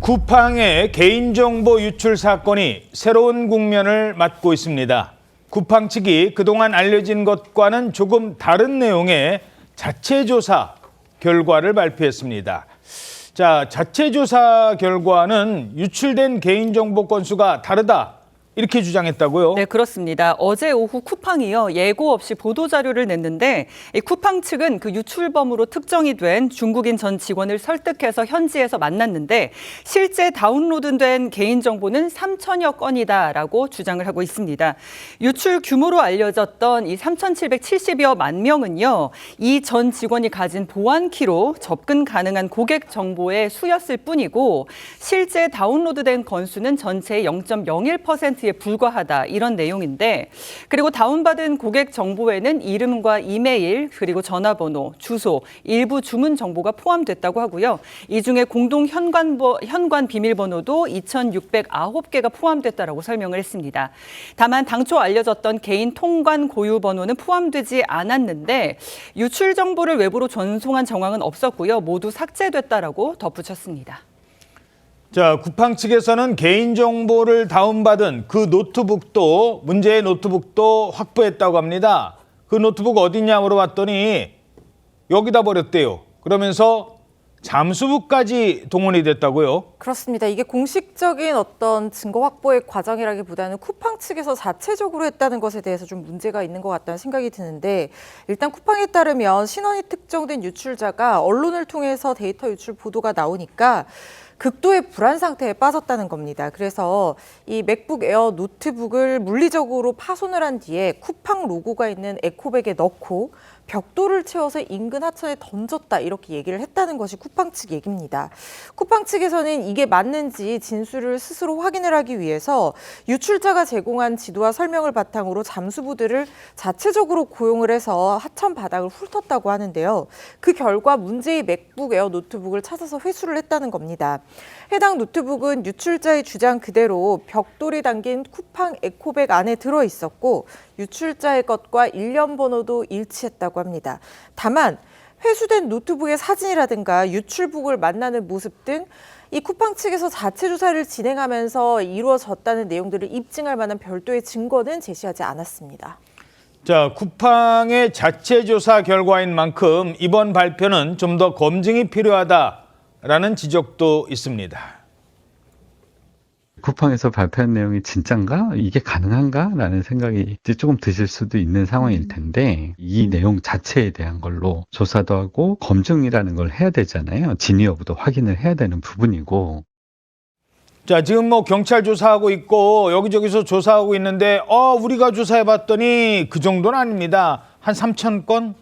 쿠팡의 개인정보 유출 사건이 새로운 국면을 맞고 있습니다. 쿠팡 측이 그동안 알려진 것과는 조금 다른 내용의 자체 조사 결과를 발표했습니다. 자, 자체 조사 결과는 유출된 개인정보 건수가 다르다, 이렇게 주장했다고요? 네, 그렇습니다. 어제 오후 쿠팡이요, 예고 없이 보도자료를 냈는데 이 쿠팡 측은 그 유출범으로 특정이 된 중국인 전 직원을 설득해서 현지에서 만났는데 실제 다운로드된 개인정보는 3천여 건이다라고 주장을 하고 있습니다. 유출 규모로 알려졌던 이 3,770여만 명은요, 이 전 직원이 가진 보안키로 접근 가능한 고객 정보의 수였을 뿐이고 실제 다운로드된 건수는 전체의 0.01%에 불과하다, 이런 내용인데, 그리고 다운받은 고객 정보에는 이름과 이메일, 그리고 전화번호, 주소, 일부 주문 정보가 포함됐다고 하고요. 이 중에 공동 현관 비밀번호도 2,609개가 포함됐다라고 설명을 했습니다. 다만 당초 알려졌던 개인 통관 고유 번호는 포함되지 않았는데 유출 정보를 외부로 전송한 정황은 없었고요. 모두 삭제됐다라고 덧붙였습니다. 자, 쿠팡 측에서는 개인정보를 다운받은 그 노트북도, 문제의 노트북도 확보했다고 합니다. 그 노트북 어디냐 물어봤더니 여기다 버렸대요. 그러면서 잠수부까지 동원이 됐다고요? 그렇습니다. 이게 공식적인 어떤 증거 확보의 과정이라기보다는 쿠팡 측에서 자체적으로 했다는 것에 대해서 좀 문제가 있는 것 같다는 생각이 드는데, 일단 쿠팡에 따르면 신원이 특정된 유출자가 언론을 통해서 데이터 유출 보도가 나오니까 극도의 불안 상태에 빠졌다는 겁니다. 그래서 이 맥북 에어 노트북을 물리적으로 파손을 한 뒤에 쿠팡 로고가 있는 에코백에 넣고 벽돌을 채워서 인근 하천에 던졌다, 이렇게 얘기를 했다는 것이 쿠팡 측 얘기입니다. 쿠팡 측에서는 이게 맞는지 진술을 스스로 확인을 하기 위해서 유출자가 제공한 지도와 설명을 바탕으로 잠수부들을 자체적으로 고용을 해서 하천 바닥을 훑었다고 하는데요. 그 결과 문제의 맥북 에어 노트북을 찾아서 회수를 했다는 겁니다. 해당 노트북은 유출자의 주장 그대로 벽돌이 담긴 쿠팡 에코백 안에 들어 있었고 유출자의 것과 일련 번호도 일치했다고 합니다. 다만 회수된 노트북의 사진이라든가 유출북을 만나는 모습 등 이 쿠팡 측에서 자체 조사를 진행하면서 이루어졌다는 내용들을 입증할 만한 별도의 증거는 제시하지 않았습니다. 자, 쿠팡의 자체 조사 결과인 만큼 이번 발표는 좀 더 검증이 필요하다라는 지적도 있습니다. 쿠팡에서 발표한 내용이 진짠가? 이게 가능한가? 라는 생각이 조금 드실 수도 있는 상황일 텐데, 이 내용 자체에 대한 걸로 조사도 하고 검증이라는 걸 해야 되잖아요. 진위 여부도 확인을 해야 되는 부분이고. 자, 지금 뭐 경찰 조사하고 있고 여기저기서 조사하고 있는데 우리가 조사해봤더니 그 정도는 아닙니다. 한 3,000건?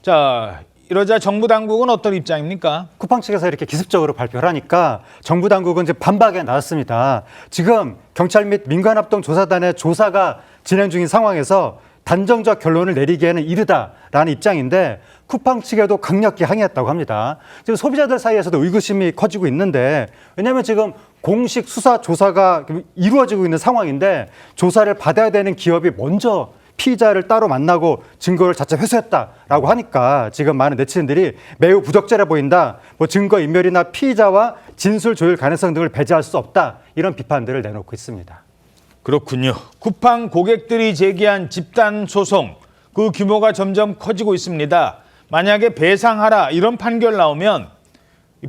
자, 이러자 정부 당국은 어떤 입장입니까? 쿠팡 측에서 이렇게 기습적으로 발표를 하니까 정부 당국은 이제 반박에 나섰습니다. 지금 경찰 및 민간합동 조사단의 조사가 진행 중인 상황에서 단정적 결론을 내리기에는 이르다라는 입장인데, 쿠팡 측에도 강력히 항의했다고 합니다. 지금 소비자들 사이에서도 의구심이 커지고 있는데, 왜냐하면 지금 공식 수사 조사가 이루어지고 있는 상황인데 조사를 받아야 되는 기업이 먼저 피의자를 따로 만나고 증거를 자체 회수했다라고 하니까 지금 많은 네티즌들이 매우 부적절해 보인다, 뭐 증거 인멸이나 피의자와 진술 조율 가능성 등을 배제할 수 없다, 이런 비판들을 내놓고 있습니다. 그렇군요. 쿠팡 고객들이 제기한 집단 소송, 그 규모가 점점 커지고 있습니다. 만약에 배상하라 이런 판결 나오면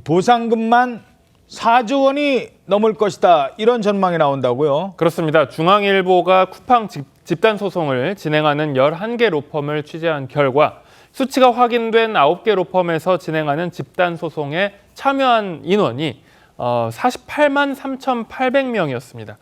보상금만 4조 원이 넘을 것이다, 이런 전망이 나온다고요? 그렇습니다. 중앙일보가 쿠팡 집단 소송을 진행하는 11개 로펌을 취재한 결과 수치가 확인된 9개 로펌에서 진행하는 집단 소송에 참여한 인원이 48만 3,800명이었습니다.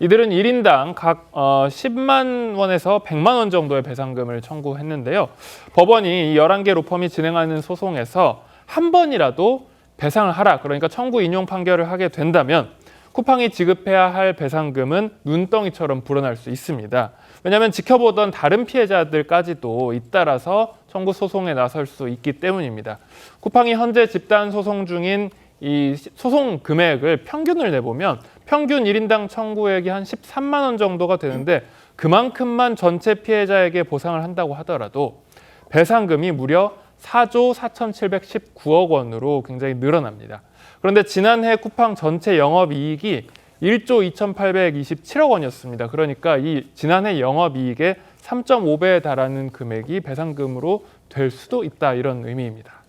이들은 1인당 각 10만 원에서 100만 원 정도의 배상금을 청구했는데요. 법원이 이 11개 로펌이 진행하는 소송에서 한 번이라도 배상을 하라, 그러니까 청구 인용 판결을 하게 된다면 쿠팡이 지급해야 할 배상금은 눈덩이처럼 불어날 수 있습니다. 왜냐하면 지켜보던 다른 피해자들까지도 잇따라서 청구 소송에 나설 수 있기 때문입니다. 쿠팡이 현재 집단 소송 중인 이 소송 금액을 평균을 내보면 평균 1인당 청구액이 한 13만 원 정도가 되는데, 그만큼만 전체 피해자에게 보상을 한다고 하더라도 배상금이 무려 4조 4,719억 원으로 굉장히 늘어납니다. 그런데 지난해 쿠팡 전체 영업이익이 1조 2,827억 원이었습니다. 그러니까 이 지난해 영업이익의 3.5배에 달하는 금액이 배상금으로 될 수도 있다, 이런 의미입니다.